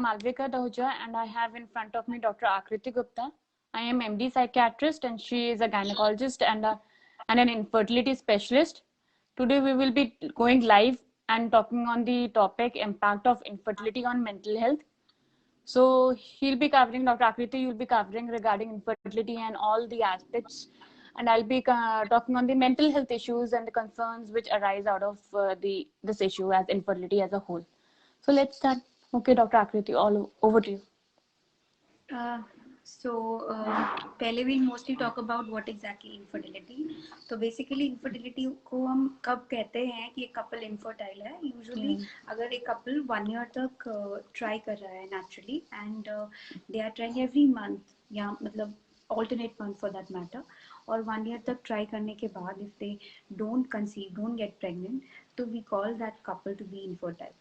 Malvika Dahuja, and I have in front of me Dr. Akriti Gupta. I am MD psychiatrist, and she is a gynecologist and an infertility specialist. Today we will be going live and talking on the topic impact of infertility on mental health. So he'll be covering, Dr. Akriti, you'll be covering regarding infertility and all the aspects, and I'll be talking on the mental health issues and the concerns which arise out of this issue as infertility as a whole. So let's start. Okay, Dr. Akriti, all over to you. पहले we mostly talk about what exactly infertility. तो basically infertility को हम कब कहते हैं कि एक couple infertile है. Usually अगर एक couple 1 year तक try कर रहा है naturally and they are trying every month या मतलब alternate month for that matter, और 1 year तक try करने के बाद if they don't conceive, don't get pregnant, तो we call that couple to be infertile.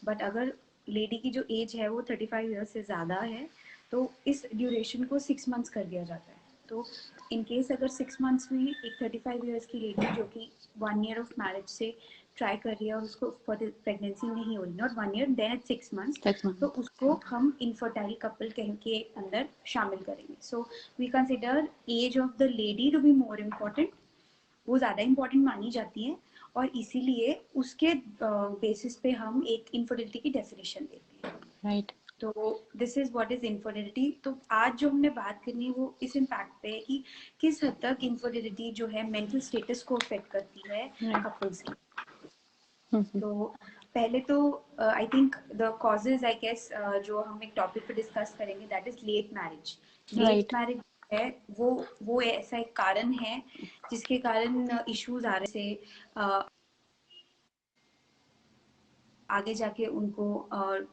But अगर lady की जो age है वो 35 years से ज़्यादा है तो इस ड्यूरेशन को 6 मंथ्स कर दिया जाता है. तो इन केस अगर 6 मंथ्स में एक 35 इयर्स की लेडी जो कि 1 ईयर ऑफ मैरिज से ट्राई कर रही है और उसको प्रेगनेंसी नहीं हो रही, नॉट 1 ईयर देन 6 मंथ्स, तो उसको हम इनफर्टाइल कपल कह के अंदर शामिल करेंगे. So we consider age of the lady to be more important. वो ज़्यादा इम्पॉर्टेंट मानी जाती है और इसीलिए उसके बेसिस पे हम एक इनफर्टिलिटी की डेफिनेशन देते हैं. राइट. तो this is what is infertility. तो आज जो हमने बात करनी है वो इस इम्पैक्ट पे है कि किस हद तक इनफर्टिलिटी जो है मेंटल स्टेटस को अफेक्ट करती है कपल्स की. तो पहले तो I think the causes I guess जो हम एक टॉपिक पे डिस्कस करेंगे that is late marriage. Late marriage है वो ऐसा एक कारण है जिसके कारण इश्यूज आ रहे से आगे जाके उनको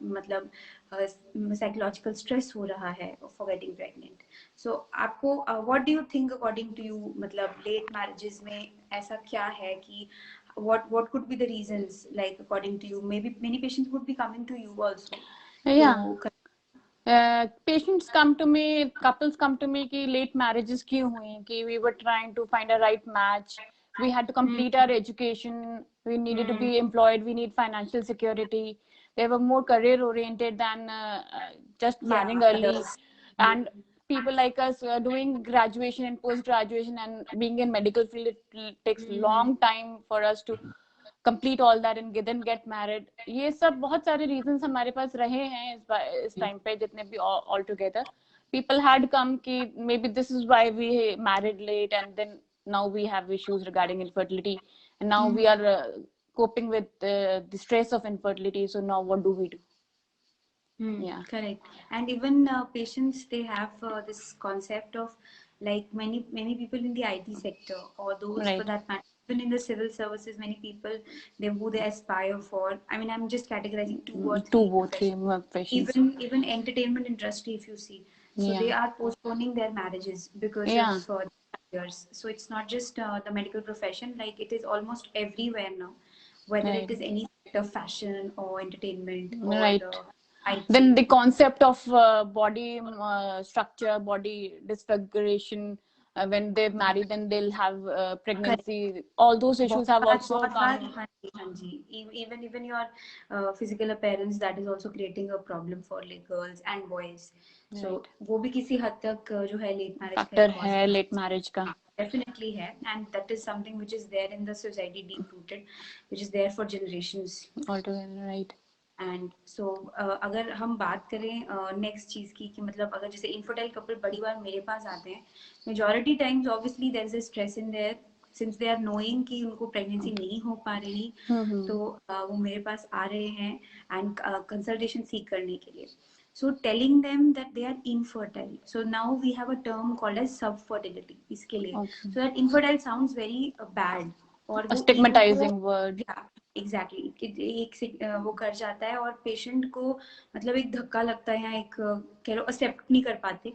मतलब साइकोलॉजिकल स्ट्रेस हो रहा है फॉर गेटिंग प्रेग्नेंट. सो आपको what do you think according to you, मतलब लेट मैरिजेस में ऐसा क्या है कि what could be the reasons, like according to you? Maybe many patients would be coming to you also. Patients come to me, couples come to me कि late marriages क्यों हुई, कि we were trying to find a right match, we had to complete our education, we needed to be employed, we need financial security, they were more career oriented than just marrying early. And people like us doing graduation and post graduation and being in medical field, it takes long time for us to complete all that and then get married. ये सब बहुत सारे reasons हमारे पास रहे हैं इस time पे जितने भी all together. People had come कि maybe this is why we married late and then now we have issues regarding infertility and now we are coping with the stress of infertility. So now what do we do? Yeah, correct. And even patients, they have this concept of like many people in the IT sector or those for that matter, even in the civil services, many people they aspire for. I mean, I'm just categorizing two or three professions. Even entertainment industry, if you see, so they are postponing their marriages because of years. So it's not just the medical profession; like it is almost everywhere now, whether it is any sector, fashion or entertainment or then the concept of body structure, body disfiguration, when they've married then they'll have pregnancy, all those issues have also come. Even your physical appearance, that is also creating a problem for like girls and boys. So वो भी किसी हद तक जो है late marriage factor है late marriage का. Definitely है, and that is something which is there in the society deep rooted, which is there for generations altogether, right? And so अगर हम बात करें नेक्स्ट चीज़ की कि मतलब अगर जैसे इनफर्टाइल कपल बड़ी बार मेरे पास आते हैं, majority times obviously there is a stress in there since they are knowing कि उनको प्रेगनेंसी नहीं हो पा रही, तो वो मेरे पास आ रहे हैं एंड कंसल्टेशन सीख करने के लिए. So telling them that they are infertile. So now we have a term called as subfertility. इसके लिए. So that infertile sounds very bad. और a stigmatizing word. Yeah, exactly. एक वो कर जाता है और पेशेंट को मतलब एक धक्का लगता है या एक कह लो एक्सेप्ट नहीं कर पाते,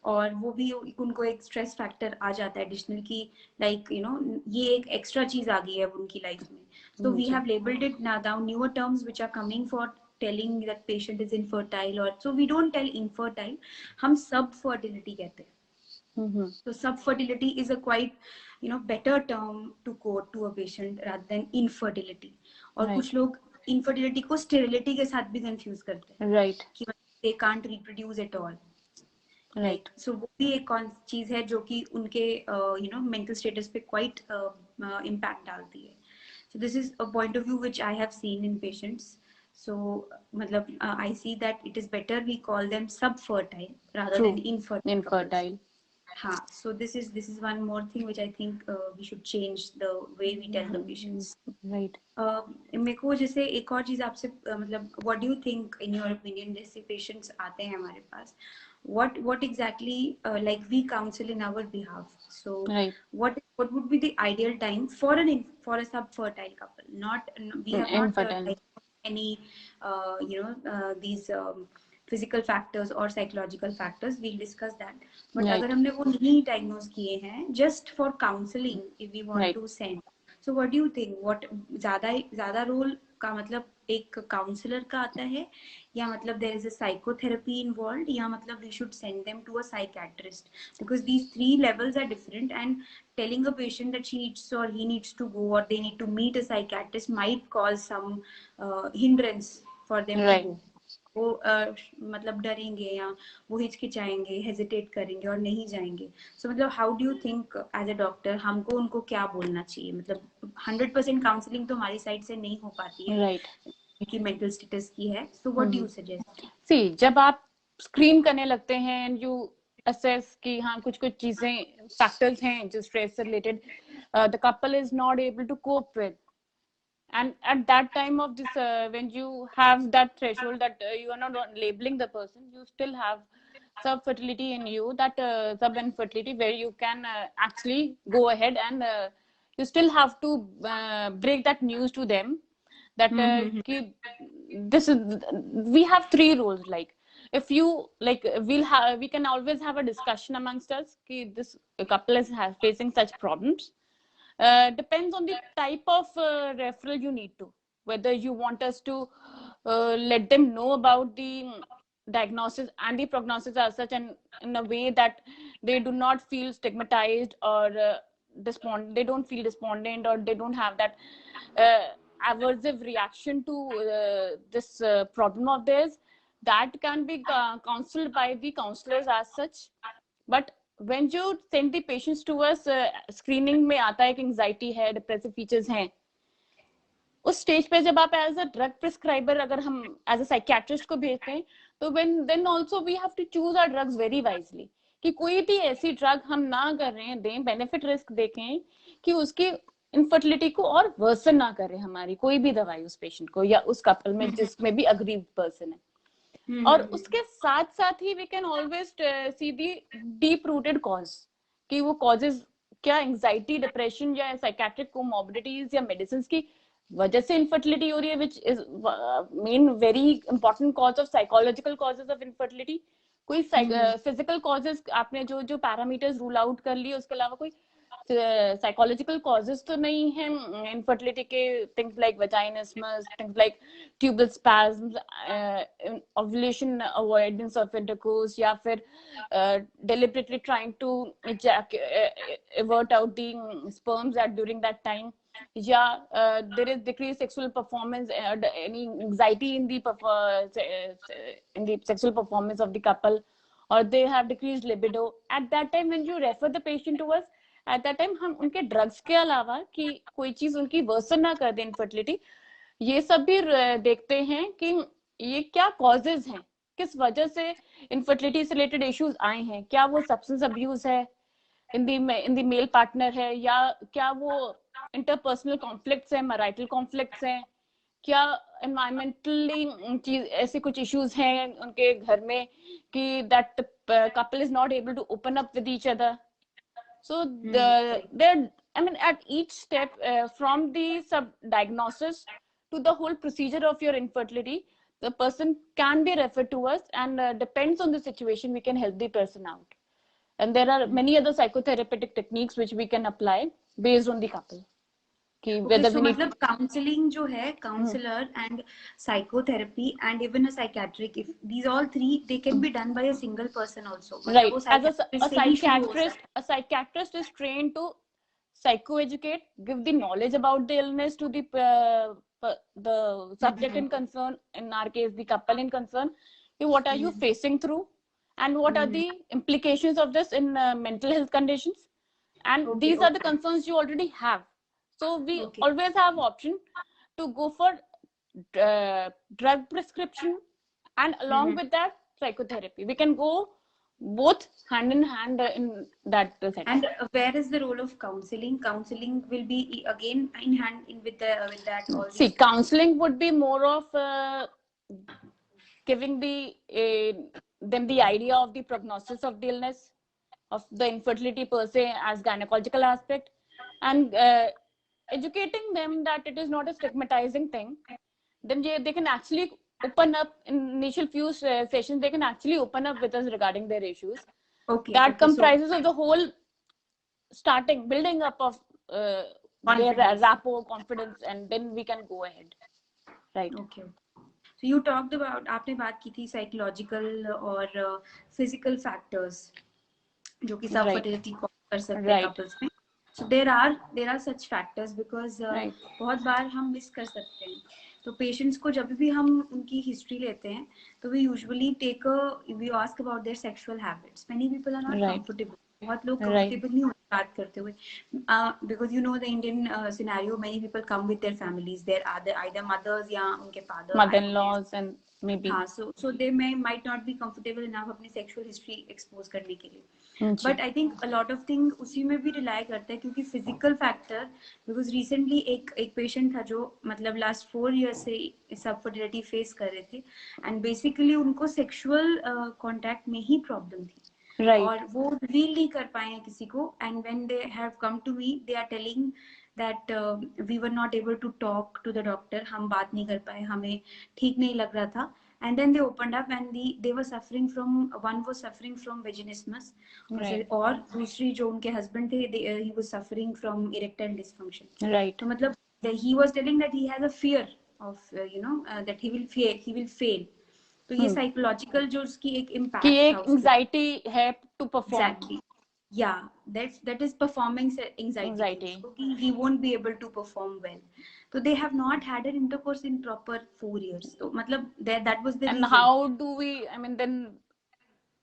और वो भी उनको एक स्ट्रेस फैक्टर आ जाता है एडिशनल की लाइक यू नो ये एक एक्स्ट्रा चीज आ गई है उनकी लाइफ में. So we have labeled it now newer terms which are coming for telling that patient is infertile, or so we don't tell infertile, हम subfertility कहते हैं. So subfertility is a quite better term to quote to a patient rather than infertility. और कुछ लोग infertility को sterility के साथ भी कंफ्यूज करते हैं, राइट, कि they can't reproduce at all, right, so वो भी एक कौन चीज है जो कि उनके मेंटल स्टेटस पे क्वाइट इम्पैक्ट डालती है. So this is a point of view which I have seen in patients. So मतलब I see that it is better we call them subfertile rather true, than infertile couples. infertile, हाँ, so this is one more thing which I think we should change the way we tell the patients. right. मेरे को जैसे एक और चीज आपसे मतलब what do you think in your opinion, जैसे patients आते हैं हमारे पास, what exactly like we counsel in our behalf, so Right. what would be the ideal time for a subfertile couple, not we have not Infertile. like any these physical factors or psychological factors, we'll discuss that, but Right. अगर हमने वो नहीं diagnose किए हैं, just for counseling if we want Right. to send, so what do you think, what ज्यादा role का मतलब एक काउंसलर का आता है, या मतलब there is a psychotherapy involved, या मतलब we should send them to a psychiatrist, because these three levels are different, and telling a patient that she needs or he needs to go or they need to meet a psychiatrist might cause some hindrance for them Right. to go. वो मतलब डरेंगे या वो हिचकिचाएंगे, hesitate करेंगे और नहीं जाएंगे. So मतलब how do you think as a doctor हमको उनको क्या बोलना चाहिए, मतलब 100% काउंसलिंग तो हमारी साइड से नहीं हो पाती है, Right. क्योंकि मेंटल स्टेटस की है. So what do you suggest? See, जब आप स्क्रीन करने लगते हैं and you assess कि हाँ कुछ चीजें factors हैं जो stress से related the couple is not able to cope with, and at that time of this when you have that threshold that you are not labeling the person, you still have sub fertility in you, that sub infertility, where you can actually go ahead and you still have to break that news to them that ki, this is, we have three roles. Like if you like we can always have a discussion amongst us ki this couple is facing such problems. Depends on the type of referral you need to, whether you want us to let them know about the diagnosis and the prognosis as such, and in a way that they do not feel stigmatized or they don't feel despondent, or they don't have that aversive reaction to this problem of theirs. That can be counseled by the counselors as such. But when you send the patients to us, screening में आता है कि anxiety है, depressive features हैं, उस stage पे जब आप एज अ ड्रग प्रिस्क्राइबर अगर हम एज अ साइकियाट्रिस्ट को भेजते हैं, तो then also we have to choose our drugs very wisely, कि कोई भी ऐसी ड्रग हम ना कर रहे हैं, दें बेनिफिट रिस्क देखें कि उसकी इनफर्टिलिटी को और वर्सन ना करे हमारी कोई भी दवाई उस पेशेंट को या उस कपल में जिसमें भी अग्रीव्ड पर्सन है. और उसके साथ साथ ही we can always see the deep rooted cause, कि वो कॉजेज क्या एंजाइटी, डिप्रेशन या साइकेट्रिक कोमॉर्बिडिटीज या मेडिसिन की वजह से इनफर्टिलिटी हो रही है, which is main very important cause of psychological causes of infertility. कोई फिजिकल कॉजेज आपने जो पैरामीटर्स रूल आउट कर लिए, उसके अलावा कोई साइकोलॉजिकल कॉजेज तो नहीं है इनफर्टिलिटी के. Things like vaginismus, things like tubal spasms, ovulation avoidance of intercourse, या फिर deliberately trying to avert out the sperms at during that time. Yeah, there is decreased sexual performance, any anxiety in the sexual performance of the couple, or they have decreased libido. At that time when you refer the patient to us, at that time हम उनके drugs के अलावा कि कोई चीज उनकी version ना कर दे इनफर्टिलिटी, ये सब भी देखते हैं कि ये क्या कॉजेज हैं, किस वजह से इनफर्टिलिटी से रिलेटेड इश्यूज आए हैं. क्या वो सब्सटेंस अब्यूज है इन दी मेल पार्टनर है, या क्या वो इंटरपर्सनल कॉन्फ्लिक्ट्स है, मैरिटल कॉन्फ्लिक्ट्स हैं, क्या एनवायरमेंटली ऐसे कुछ इश्यूज हैं उनके घर में कि that couple is not able to open up with each other. So I mean, at each step, from the diagnosis to the whole procedure of your infertility, the person can be referred to us, and depends on the situation, we can help the person out. And there are many other psychotherapeutic techniques which we can apply based on the couple. Okay, so मतलब counseling जो है, counselor and psychotherapy and even a psychiatric, if these all three they can be done by a single person also. Right. As a psychiatrist is trained to psychoeducate, give the knowledge about the illness to the the subject in concern, in our case the couple in concern, what are you facing through and what are the implications of this in mental health conditions, and these are the concerns you already have. So we always have option to go for drug prescription, and along with that psychotherapy. We can go both hand in hand in that setting. And where is the role of counseling? Counseling will be again in hand in with that. See, counseling would be more of giving them the idea of the prognosis of the illness, of the infertility per se as gynecological aspect, and educating them that it is not a stigmatizing thing. Then they can actually open up in initial few sessions. They can actually open up with us regarding their issues. That comprises of the whole starting building up of their rapport, confidence, and then we can go ahead. Right. Okay. So you talked about, आपने बात की थी psychological और physical factors जो कि सब fertility cause कर सकते हैं couples में. So there are such factors because बहुत बार हम मिस कर सकते हैं. तो पेशेंट्स को जब भी हम उनकी हिस्ट्री लेते हैं तो we usually we ask about their sexual habits. Many people are not comfortable. बहुत लोग comfortable नहीं होते बात करते हुए, because you know the Indian scenario, many people come with their families. There are either mothers या उनके father, mother-in-laws, and maybe so they might not be comfortable enough अपनी sexual history expose करने के लिए. But I think a lot of things उसी में भी rely करता है क्योंकि physical factor, because recently एक patient था जो मतलब last 4 years से subfertility face कर रहे थे, and basically उनको sexual contact में ही problem थी. और वो रिवील नहीं कर पाए हैं किसी को, and when they have come to me they are telling that we were not able to talk to the doctor, हम बात नहीं कर पाए, हमें ठीक नहीं लग रहा था, and then they opened up and they were suffering from, one was suffering from vaginismus, और दूसरी जो उनके husband थे he was suffering from erectile dysfunction. तो मतलब he was telling that he has a fear of that he will fail. तो ये psychological जो उसकी एक इम्पैक्ट कि एक एंजाइटी है टू परफॉर्म. एग्जैक्टली, या that is performance anxiety कि he won't be able to perform well. So they have not had an intercourse in proper 4 years. तो मतलब that was the and reason. how do we, I mean then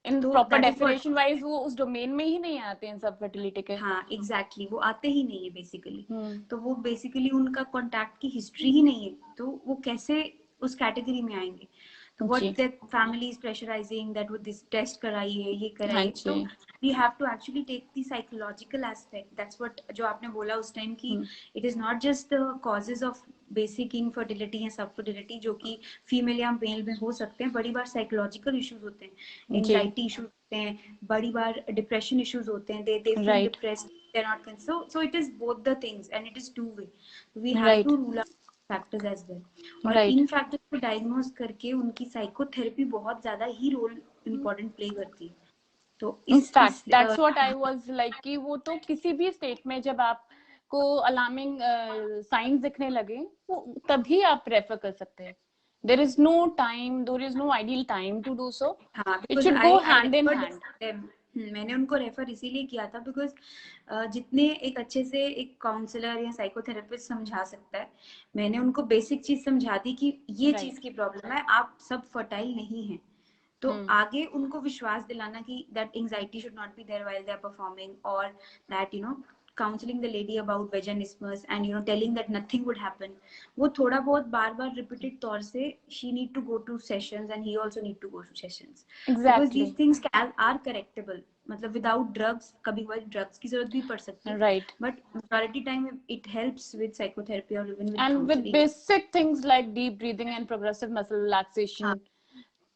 in proper definition wise वो उस domain में ही नहीं आते हैं सब fertility के. हाँ एग्जैक्टली, वो आते ही नहीं है बेसिकली. तो वो बेसिकली उनका कॉन्टैक्ट की हिस्ट्री ही नहीं है, तो वो कैसे उस कैटेगरी में आएंगे. What their family is pressurizing that with this test कराइए, ये कराइए. So we have to actually take the psychological aspect. That's what जो आपने बोला उस टाइम की it is not just the causes of basic infertility या subfertility जो कि female या male में हो सकते हैं. बड़ी बार psychological issues होते हैं, anxiety issues होते हैं, बड़ी बार depression issues होते हैं. They feel depressed, they're not concerned. So it is both the things and it is two way. We have to rule out factors as well, और इन factors को डायग्नोज करके उनकी साइकोथेरेपी बहुत ज्यादा ही रोल इम्पोर्टेंट प्ले करती है. तो in fact that's what I was like कि वो तो किसी भी स्टेट में जब आपको अलार्मिंग साइंस दिखने लगे वो तभी आप रेफर कर सकते हैं. there is no time, there is no ideal time to do so. It should go hand in hand. मैंने उनको रेफर इसीलिए किया था बिकॉज जितने एक अच्छे से एक काउंसलर या साइकोथेरेपिस्ट समझा सकता है, मैंने उनको बेसिक चीज समझा दी कि ये चीज की प्रॉब्लम है, आप सब फर्टाइल नहीं हैं. तो आगे उनको विश्वास दिलाना कि that anxiety should not be there while they are performing, और that counseling the lady about vaginismus and telling that nothing would happen. वो थोड़ा बहुत बार repeated तौर से she need to go to sessions and he also need to go to sessions. Exactly. Because these things are correctable. मतलब without drugs कभी कभी drugs की जरूरत भी पड़ सकती है. Right. But majority time it helps with psychotherapy or even with and counseling. with basic things like deep breathing and progressive muscle relaxation.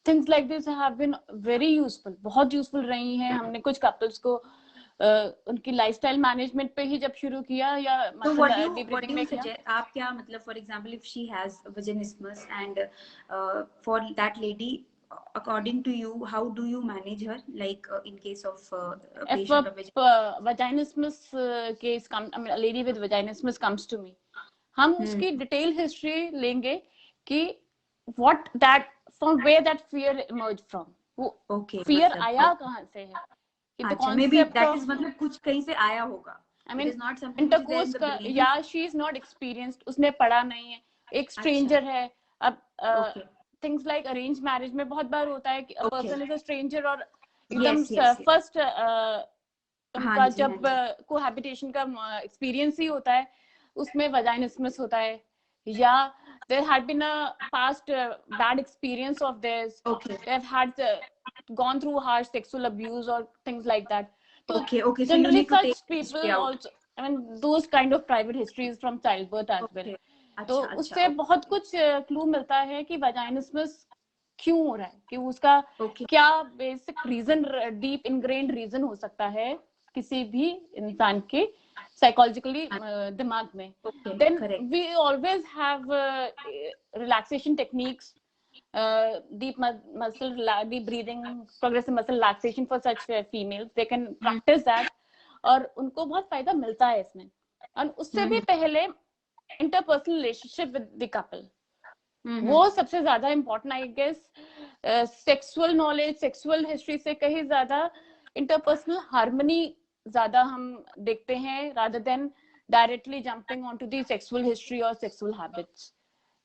Things like this have been very useful. बहुत useful रही हैं. हमने कुछ couples को उनकी lifestyle management पे ही जब शुरू किया या आप क्या मतलब for example if she has vaginismus and for that lady according to you how do you manage her, like in case of patient of vaginismus case come, I mean a lady with vaginismus comes to me, हम उसकी detail history लेंगे कि what that from where that fear emerged from. वो fear आया कहाँ से है. अच्छा, maybe that is मतलब कुछ कहीं से आया होगा. I mean intercourse का, yeah, she is not experienced, उसने पढ़ा नहीं है, एक स्ट्रेंजर है। अब Okay. Things like arrange marriage में बहुत बार होता है कि a person is a stranger और एकदम Yes, yes, yes. फर्स्ट हाँ उनका जी, जब हाँ जी. कोहैबिटेशन का एक्सपीरियंस ही होता है, उसमें वजाइनिस्मस होता है, या there had been a past bad experience of theirs, Okay. they've had gone through harsh sexual abuse or things like that. So Okay, okay. So you generally need to take such history people out. also, I mean those kind of private histories from childbirth as well. Okay. तो अच्छा, अच्छा. उससे Okay. बहुत कुछ clue मिलता है कि वजाइनिस्मस क्यों हो रहा है, कि उसका Okay. क्या basic reason, deep ingrained reason हो सकता है किसी भी इंसान के साइकोलॉजिकली दिमाग में. Okay. Then Correct. we always have relaxation techniques, deep breathing, progressive muscle relaxation for such females. They can practice that और उनको बहुत फायदा मिलता है इसमें. और उससे भी पहले interpersonal relationship with the couple, वो सबसे ज्यादा important I guess. Sexual knowledge, sexual history से कहीं ज्यादा इंटरपर्सनल हार्मनी ज्यादा हम देखते हैं, rather than directly jumping on to the sexual history और सेक्सुअल हैबिट्स.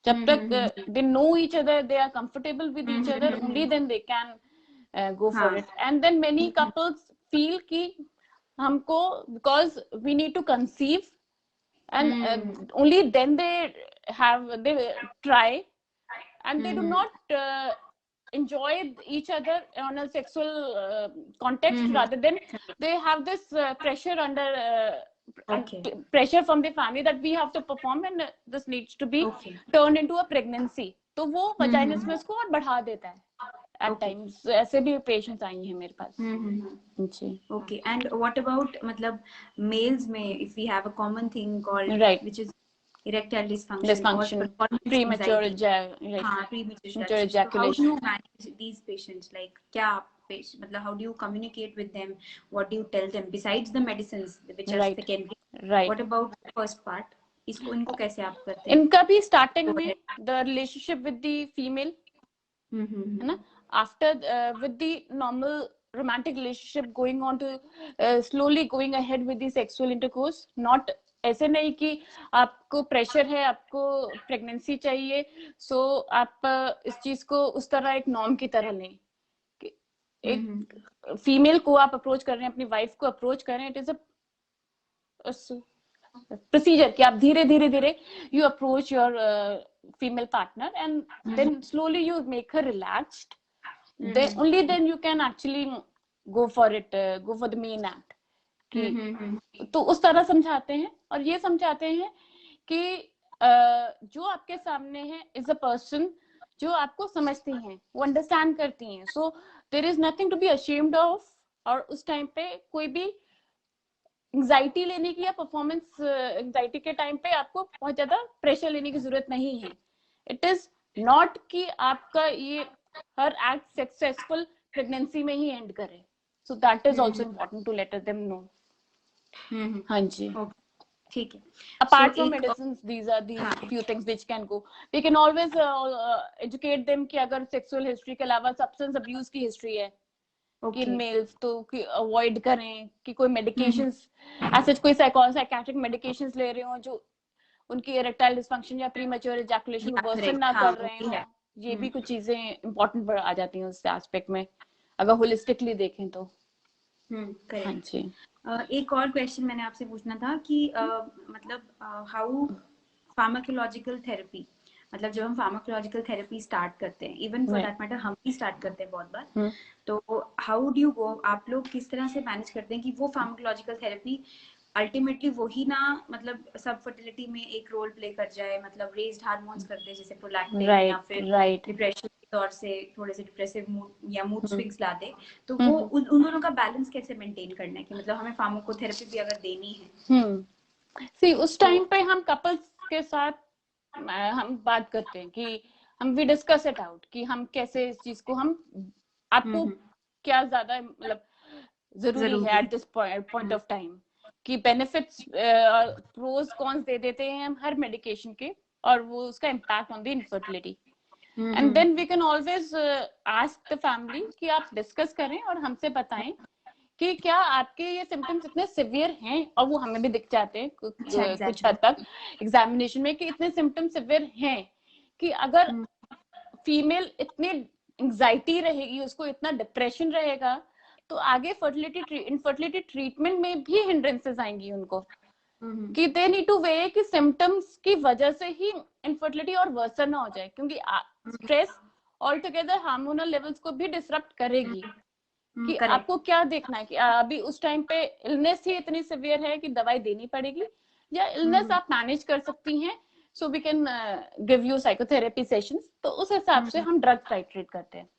जब तक they know each other, they are comfortable with each other, only then they can go for it. And then many couples feel कि हमको, because we need to conceive, and only then they try, and they do not enjoy each other on a sexual context, rather than they have this pressure under Okay. pressure from the family that we have to perform, and this needs to be Okay. turned into a pregnancy. तो वो vaginismus को और बढ़ा देता है at Okay. times. ऐसे भी patients आई हैं मेरे पास. जी. Okay. And what about मतलब males में, if we have a common thing called, Right. which is erectile dysfunction, Dysfunction, or performance premature anxiety. right, हाँ, premature premature ejaculation. So how do ejaculation. you manage these patients? Like क्या patient, मतलब how do you communicate with them? What do you tell them besides the medicines which are Right. secondary? Right. What about the first part? इनको कैसे आप करते हैं? इनका भी starting में the relationship with the female, है ना, after with the normal romantic relationship going on to slowly going ahead with the sexual intercourse. Not ऐसे नहीं कि आपको प्रेशर है, आपको प्रेगनेंसी चाहिए, सो आप इस चीज को उस तरह एक नॉर्म की तरह लें. एक फीमेल को आप अप्रोच कर रहे हैं, अपनी वाइफ को अप्रोच कर रहे हैं, इट इज अ procedure कि आप धीरे धीरे धीरे you approach your female partner, and then slowly you make her relaxed. Then only then you can actually go for it, go for the main act. कि तो उस तरह समझाते हैं, और ये समझाते हैं कि जो आपके सामने है is a person जो आपको समझती हैं, वो अंडरस्टैंड करती हैं. So there is nothing to be ashamed of. और उस टाइम पे कोई भी एंजाइटी लेने की या परफॉर्मेंस एंजाइटी के टाइम पे आपको बहुत ज्यादा प्रेशर लेने की जरूरत नहीं है. इट इज नॉट कि आपका ये हर एक्ट सक्सेसफुल प्रेगनेंसी में ही एंड करे. So that is also important to let them know. हाँ जी. ठीक है. Apart from medicines, these are the few things which can go. We can always educate them कि अगर sexual history के अलावा substance abuse की history है कि मेल्स, तो कि अवॉइड करें कि कोई मेडिकेशंस ऐसे कोई साइकियाट्रिक मेडिकेशंस ले रहे हो जो उनकी इरेक्टाइल डिसफंक्शन या प्रीमैच्योर इजैकुलेशन को वर्सन ना कर रहे हो. ये भी कुछ चीजें इंपॉर्टेंट आ जाती हैं उस एस्पेक्ट में, अगर होलिस्टिकली देखें तो. हाँ जी. एक और क्वेश्चन मैंने आपसे पूछना था कि मतलब हाउ फार्माकोलॉजिकल थेरेपी, मतलब जब हम फार्माकोलॉजिकल थेरेपी स्टार्ट करते हैं, इवन फॉर दैट मैटर हम भी स्टार्ट करते हैं बहुत बार, तो हाउ डू यू गो, आप लोग किस तरह से मैनेज करते हैं कि वो फार्माकोलॉजिकल थेरेपी अल्टीमेटली वही ना मतलब सब फर्टिलिटी में एक रोल प्ले कर जाए, मतलब रेज्ड हार्मोन्स कर दे जैसे प्रोलैक्टिन, या फिर डिप्रेशन के तौर से थोड़े से डिप्रेसिव मूड या मूड स्विंग्स ला दे. तो वो उन दोनों का बैलेंस कैसे मेंटेन करना है कि मतलब हमें फार्माकोथेरेपी भी अगर देनी है. सी उस टाइम पे हम कपल्स के साथ हम बात करते हैं कि हम वी डिस्कस इट आउट कि हम कैसे इस चीज को, हम आपको क्या ज्यादा मतलब जरूरी है at this point of time, कि बेनिफिट्स और प्रोज कॉन्स दे देते हैं हम हर मेडिकेशन के, और वो उसका impact on the infertility. And then we can always ask the family कि आप डिस्कस करें और हमसे बताएं कि क्या आपके ये सिम्टम्स इतने सिवियर हैं, और वो हमें भी दिख जाते हैं कुछ हद तक एग्जामिनेशन में कि इतने सिम्टम्स सिवियर हैं कि अगर फीमेल इतनी एंजाइटी रहेगी, उसको इतना डिप्रेशन रहेगा, तो आगे इनफर्टिलिटी ट्रीटमेंट में भी हिंड्रेंसेस आएंगी उनको, कि दे नीड टू वे कि सिम्टम्स की वजह से ही इनफर्टिलिटी और वर्सन ना हो जाए, क्योंकि stress all together hormonal levels को भी डिसरप्ट करेगी। कि आपको क्या देखना है कि अभी उस टाइम पे इलनेस ही इतनी सिवियर है कि दवाई देनी पड़ेगी, या इलनेस आप मैनेज कर सकती हैं, so we can give you psychotherapy sessions. तो उस हिसाब से हम ड्रग टाइट्रेट करते हैं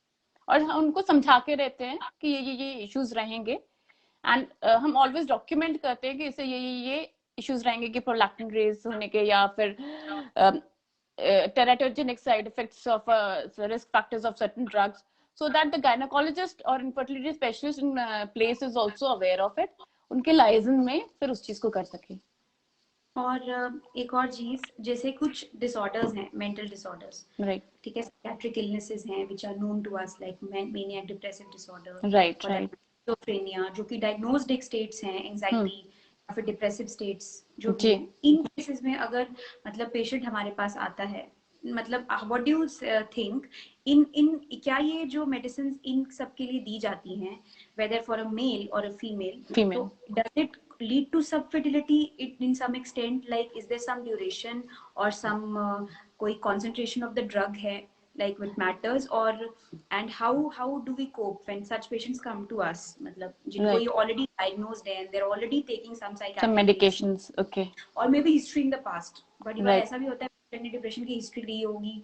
और हम उनको समझा के रहते हैं कि ये इश्यूज रहेंगे, एंड हम ऑलवेज डॉक्यूमेंट करते हैं कि इससे ये इश्यूज रहेंगे कि प्रोलैक्टिन रेज होने के, या फिर teratogenic side effects of risk factors of certain drugs, so that the gynecologist or infertility specialist in place is also aware of it, उनके लाइजन में फिर उस चीज को कर सके। और एक और चीज, जैसे कुछ डिसऑर्डर्स हैं, मेंटल डिसऑर्डर्स, राइट, ठीक है, साइकियाट्रिक इलनेसेस हैं which are known to us like maniac depressive disorder, right, schizophrenia, जो कि डायग्नोस्ड एक स्टेट्स हैं, एंजाइटी या फिर डिप्रेसिव स्टेट्स जो जी। इन केसेस में अगर मतलब पेशेंट हमारे पास आता है, मतलब what do you think in क्या ये जो मेडिसिन इन सब के लिए दी जाती हैं, वेदर फॉर अ मेल और अ फीमेल, तो does it lead to subfertility in some extent, like is there some duration or some koi concentration of the drug hai like which matters, or and how do we cope when such patients come to us, matlab jinko ye already diagnosed hai and they're already taking some psychiatric some medications, okay, or maybe history in the past, but बार ऐसा भी होता है patient ने depression की history ली होगी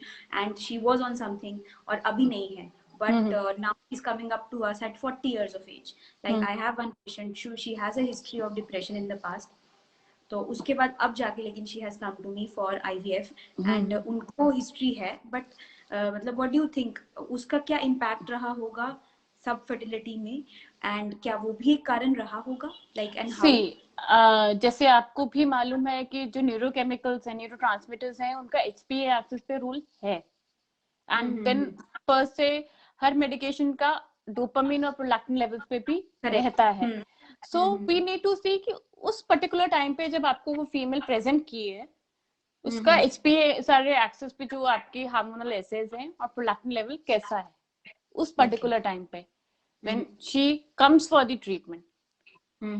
and she was on something और अभी नहीं है, but now he's coming up to us at 40 years of age, like I have one patient, she has a history of depression in the past, तो उसके बाद अब जाके लेकिन she has come to me for IVF and उनको history है, but मतलब what do you think उसका क्या इम्पैक्ट रहा होगा सब फर्टिलिटी में, एंड क्या वो भी एक कारण रहा होगा, लाइक एंड हाउ? जैसे आपको भी मालूम है कि जो न्यूरोकेमिकल्स हैं, न्यूरोट्रांसमीटर्स हैं, उनका HPA एक्सिस पे रूल है, एंड देन पर से हर मेडिकेशन का डोपामिन और प्रोलैक्टिन लेवल्स पे भी रहता है। सो वी नीड टू सी कि उस पर्टिकुलर टाइम पे जब आपको वो फीमेल प्रेजेंट की है, उसका HPA सारे एक्सेस पे जो आपकी हार्मोनल एसेज हैं और प्रोलैक्टिन लेवल कैसा है उस पर्टिकुलर टाइम पे when she comes for the treatment.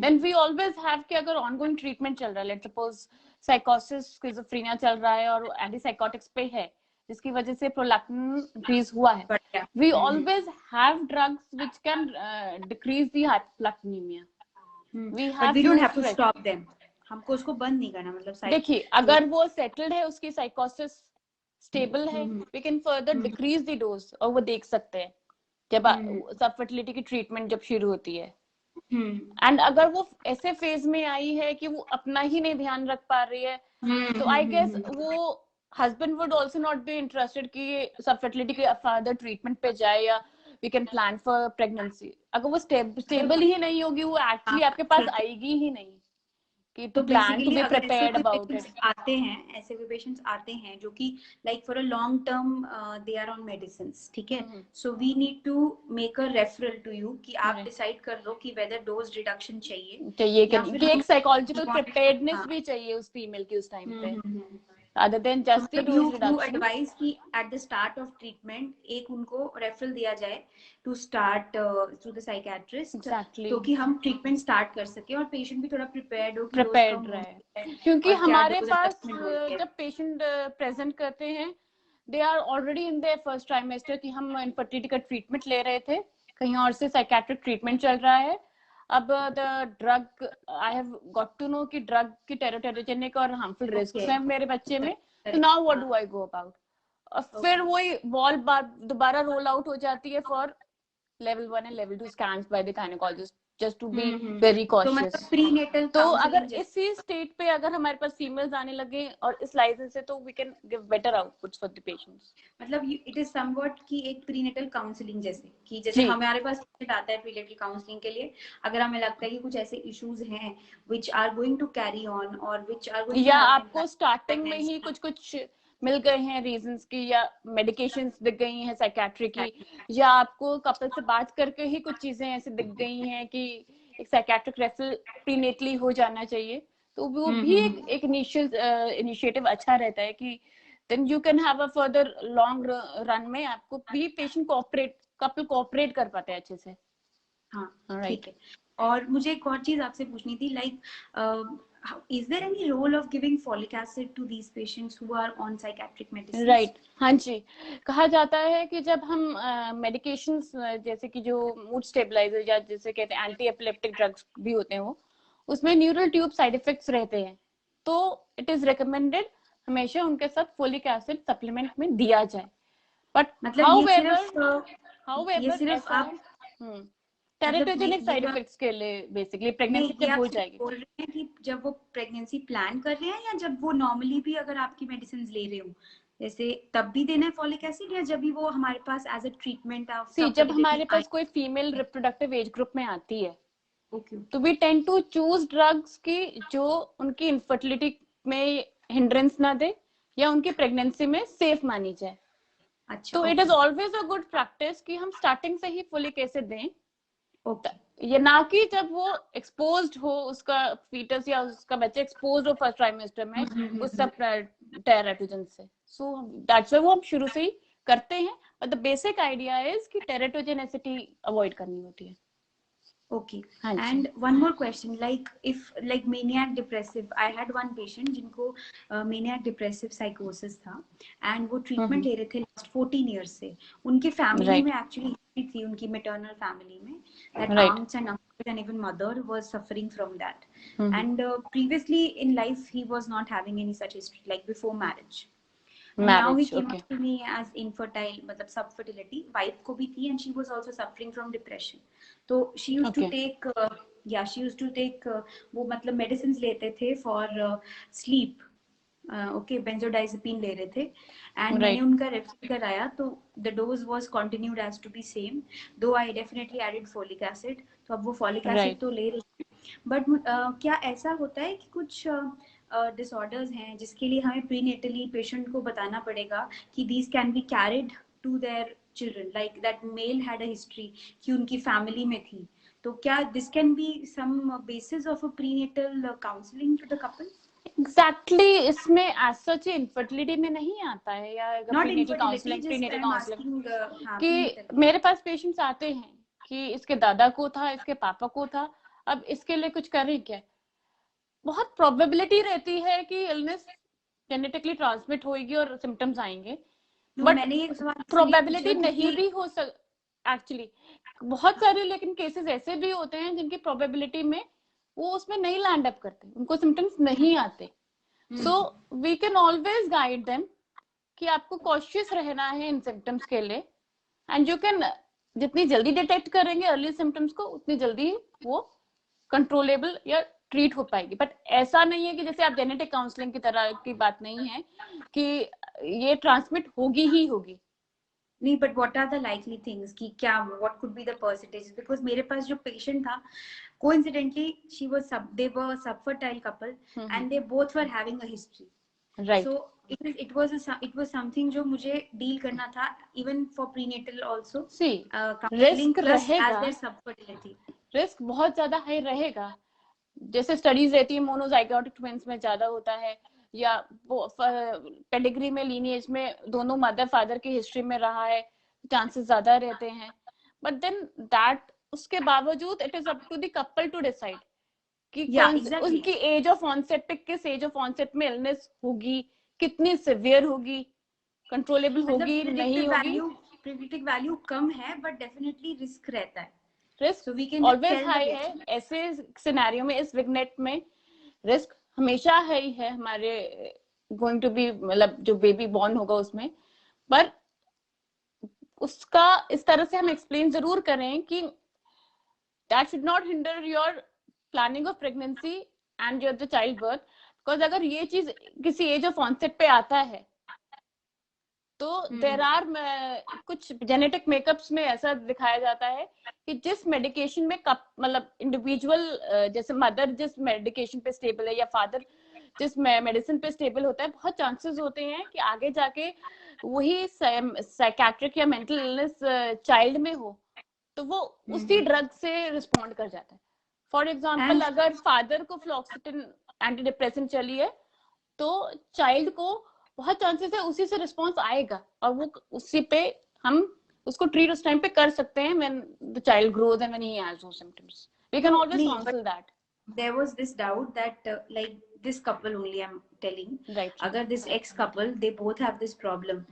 Then we always have कि अगर ऑनगोइंग ट्रीटमेंट चल रहा है, लेट्स सपोज साइकोसिस स्किज़ोफ्रेनिया चल रहा है और एंटीसाइकोटिक्स पे है जिसकी वजह से प्रोलैक्टिन इंक्रीज हुआ है, we always have drugs which can decrease the hypolactinemia, we don't have to stop them, हमको उसको बंद नहीं करना, मतलब देखिए अगर वो सेटल्ड है, उसकी साइकोसिस स्टेबल है, we can further decrease the dose, और वो देख सकते हैं जब सब फर्टिलिटी की ट्रीटमेंट जब शुरू होती है। एंड अगर वो ऐसे फेज में आई है कि वो अपना ही नहीं ध्यान रख पा रही है, तो आई गेस वो husband would also not be interested कि सब फर्टिलिटी के फर्दर ट्रीटमेंट पे जाए या we can plan for pregnancy. अगर वो स्टेबल ही नहीं होगी, वो एक्चुअली आपके पास आएगी ही नहीं कि to plan to be prepared about it. आते हैं ऐसे भी पेशेंट्स आते हैं जो कि like for a long term they are on medicines, ठीक है, so we need to make a referral to you कि आप डिसाइड कर लो कि वेदर डोज रिडक्शन चाहिए कि एक साइकोलॉजिकल प्रिपेयर्डनेस भी चाहिए उस फीमेल की उस टाइम पे, other than just the dose reduction. You advise कि at the start of treatment एक उनको रेफरल दिया जाए to start to the psychiatrist, exactly, तो कि हम ट्रीटमेंट स्टार्ट कर सके और पेशेंट भी थोड़ा प्रिपेयर्ड हो कि प्रिपेयर्ड रहे, क्योंकि हमारे पास जब पेशेंट प्रेजेंट करते हैं they are already in their first trimester कि हम इनफर्टिलिटी का ट्रीटमेंट ले रहे थे, कहीं और से साइकियाट्रिक ट्रीटमेंट चल रहा है, अब the drug I have got to know कि ड्रग की टेरोजेनिक और हार्मफुल रिस्क्स हैं मेरे बच्चे में, तो now what do I go about, और फिर वही बॉल दोबारा रोल आउट हो जाती है for level 1 and level 2 scans by the gynaecologist just to be very cautious. तो अगर इसी स्टेट पे अगर हमारे पास फीमेल्स आने लगे और इस लाइसेंस से, तो we can give better outputs for the patients. मतलब इट इज समवॉट कि एक प्रीनेटल काउंसलिंग जैसे कि जैसे हमारे पास पेशेंट आता है प्रीनेटल काउंसलिंग के लिए, अगर हमें लगता है कि कुछ ऐसे इश्यूज हैं which are going to carry on और व्हिच आर गोइंग, या आपको स्टार्टिंग में ही कुछ मिल गए हैं रीजंस की, या मेडिकेशंस दिख गई हैं साइकियाट्री की, या आपको कपल से बात करके ही कुछ चीजें ऐसे दिख गई हैं कि एक साइकेट्रिक रेफरल प्रीनेटली हो जाना चाहिए, तो वो भी एक इनिशियल इनिशिएटिव अच्छा रहता है कि then you can have a further long run में आपको भी पेशेंट कपल कोऑपरेट कर पाते हैं अच्छे से। हाँ ठीक है। और मुझे एक और चीज आपसे पूछनी थी, like is there any role of giving folic acid to these patients who are on psychiatric medicines? Right. हाँ जी, कहा जाता है कि जब हम मेडिकेशंस जैसे कि जो मूड स्टेबलाइजर या जैसे कहते हैं एंटी एपिलेप्टिक ड्रग्स भी होते हैं, वो उसमें न्यूरल ट्यूब साइड इफेक्ट्स रहते हैं, तो इट इज रिकमेंडेड हमेशा उनके साथ फोलिक एसिड सप्लीमेंट में दिया जाए। बट ये सिर्फ आप टेरेटोजेनिक साइड इफेक्ट्स के लिए बेसिकली प्रेगनेंसी जब हो जाएगी। बोल रहे हैं कि जब वो प्रेगनेंसी प्लान कर रहे हैं या जब वो नॉर्मली भी अगर आपकी मेडिसिन ले रहे हो जैसे तब भी देना है फॉलिक एसिड, या जब भी वो हमारे पास एज अ ट्रीटमेंट जब हमारे पास कोई फीमेल रिप्रोडक्टिव एज ग्रुप में आती है okay. तो we tend to choose drugs की जो उनकी इनफर्टिलिटी में हिंड्रेंस ना दे या उनकी प्रेगनेंसी में सेफ मानी जाए। अच्छा, तो it is always a good practice कि हम स्टार्टिंग से ही फोलिक एसिड दें, ये ना कि जब वो एक्सपोज्ड हो, उसका फीटस या उसका बच्चा एक्सपोज्ड हो फर्स्ट ट्राइमेस्टर में उस सब टेराटोजन से। सो दैट्स व्हाई वो हम शुरू से ही करते हैं, but the basic idea is कि टेराटोजेनेसिटी अवॉइड करनी होती है। Okay. And one more question, like if like maniac depressive, I had one patient जिनको maniac depressive psychosis था and वो treatment ले रहे थे last 14 years से। उनके family में actually history थी, उनकी maternal family में that aunts and uncles and even mother was suffering from that. And previously in life he was not having any such history like before marriage. And now he came up to me as infertile, मतलब subfertility, wife को भी थी and she was also suffering from depression. तो she used to take she used to take वो मतलब medicines लेते थे for sleep, benzodiazepine ले रहे थे and मैंने उनका रेफर कराया तो the dose was continued as to be same, though I definitely added folic acid, तो अब वो folic acid तो ले रही बट क्या ऐसा होता है कि कुछ डिसऑर्डर्स हैं जिसके लिए हमें प्रीनेटली पेशेंट को बताना पड़ेगा कि these can be carried to their children, like that male had a history कि उनकी फैमिली में थी, तो क्या this can be some basis of a prenatal counselling to the couple? Exactly इसमें एज सच इनफर्टिलिटी में नहीं आता है या प्रीनेटल काउंसलिंग कि मेरे पास पेशेंट्स आते हैं कि इसके दादा को था, इसके पापा को था, अब इसके लिए कुछ करें क्या। बहुत प्रोबेबिलिटी रहती है कि इलनेस जेनेटिकली ट्रांसमिट होगी और सिम्टम्स आएंगे, बट प्रोबेबिलिटी नहीं भी हो एक्चुअली बहुत सारे लेकिन केसेस ऐसे भी होते हैं जिनकी प्रोबेबिलिटी में वो उसमें नहीं लैंड अप करते, उनको सिम्टम्स नहीं आते। So we can always guide them कि आपको कॉशियस रहना है इन सिम्टम्स के लिए, एंड यू कैन जितनी जल्दी डिटेक्ट करेंगे अर्ली सिम्टम्स को उतनी जल्दी वो कंट्रोलेबल या ट्रीट हो पाएगी। बट ऐसा नहीं है कि जैसे आप जेनेटिक काउंसलिंग की तरह की बात नहीं है कि ये ट्रांसमिट होगी ही होगी। नहीं, but what are the likely things कि क्या what could be the percentage, because मेरे पास जो पेशेंट था coincidentally she was they were subfertile couple and they both were having a history, right. So it was something जो मुझे deal करना था even for prenatal also. Risk रहेगा, risk बहुत ज्यादा हाई रहेगा, जैसे स्टडीज रहती है मोनोजाइगोटिक ट्विंस में ज्यादा होता है या वो पेडिग्री में लीनिएज में दोनों मदर फादर की हिस्ट्री में रहा है, चांसेस ज्यादा रहते हैं। बट देन दैट उसके बावजूद it is up to the couple to decide कि उनकी एज ऑफ ऑनसेट पे किस एज ऑफ ऑनसेट में इलनेस होगी, कितनी सिवियर होगी, कंट्रोलेबल होगी नहीं होगी। प्रेडिक्टिव वैल्यू कम है बट डेफिनेटली रिस्क रहता है, रिस्क ऑलवेज हाई है ऐसे सिनेरियो में। इस विग्नेट में रिस्क हमेशा है ही है हमारे गोइंग टू बी, मतलब जो बेबी बॉर्न होगा उसमें, पर उसका इस तरह से हम एक्सप्लेन जरूर करें कि that should not hinder your planning of pregnancy and your the child birth, because अगर ये चीज किसी एज ऑफ ऑनसेट पे आता है तो देर आर कुछ जेनेटिक मेकअप्स में ऐसा दिखाया जाता है कि जिस मेडिकेशन में मतलब इंडिविजुअल जैसे मदर जिस मेडिकेशन पे स्टेबल है या फादर जिस मेडिसिन पे स्टेबल होता है, बहुत चांसेस होते हैं कि आगे जाके वही साइकेट्रिक या मेंटल इलनेस चाइल्ड में हो तो वो उसी ड्रग से रिस्पॉन्ड कर जाता है। फॉर एग्जाम्पल अगर फादर को फ्लॉक्सिटिन एंटी डिप्रेसेंट चली है तो चाइल्ड को बहुत चांसेस है उसी से रिस्पॉन्स आएगा और वो उसी पे हम उसको ट्रीट उस टाइम पे कर सकते हैं when the child grows and when he has those symptoms. We can always counsel that. There was this doubt that like this couple only I'm telling. Right. Agar this ex couple, they both have this problem.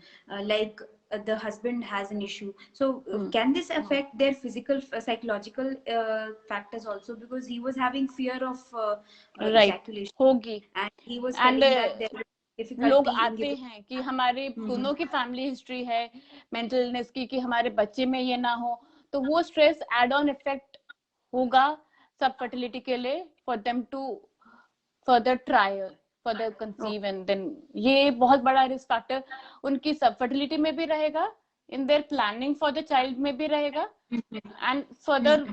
Like the husband has an issue. So can this affect their physical, psychological factors also? Because he was having fear of ejaculation. होगी. And he was telling that there लोग आते हैं कि हमारे दोनों की family history है mental illness की कि हमारे बच्चे में ये ना हो, तो वो स्ट्रेस एड ऑन इफेक्ट होगा सब फर्टिलिटी के लिए for them to further try further conceive and then ये बहुत बड़ा रिस्क फैक्टर उनकी सब फर्टिलिटी में भी रहेगा, in their planning for the child में भी रहेगा एंड फर्दर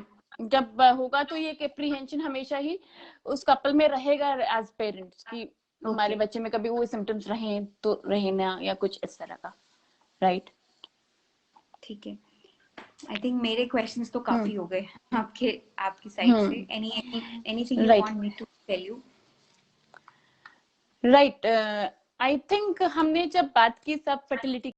जब होगा तो ये एक एप्रीहेंशन हमेशा ही उस कपल में रहेगा एज पेरेंट्स की हमारे बच्चे में कभी वो सिम्टम्स रहे तो रहे ना या कुछ इस तरह का. राइट. ठीक है. आई थिंक मेरे क्वेश्चंस तो काफी हो गए आपकी साइड से. Anything you want me to tell you? Right. I think हमने जब बात की सब फर्टिलिटी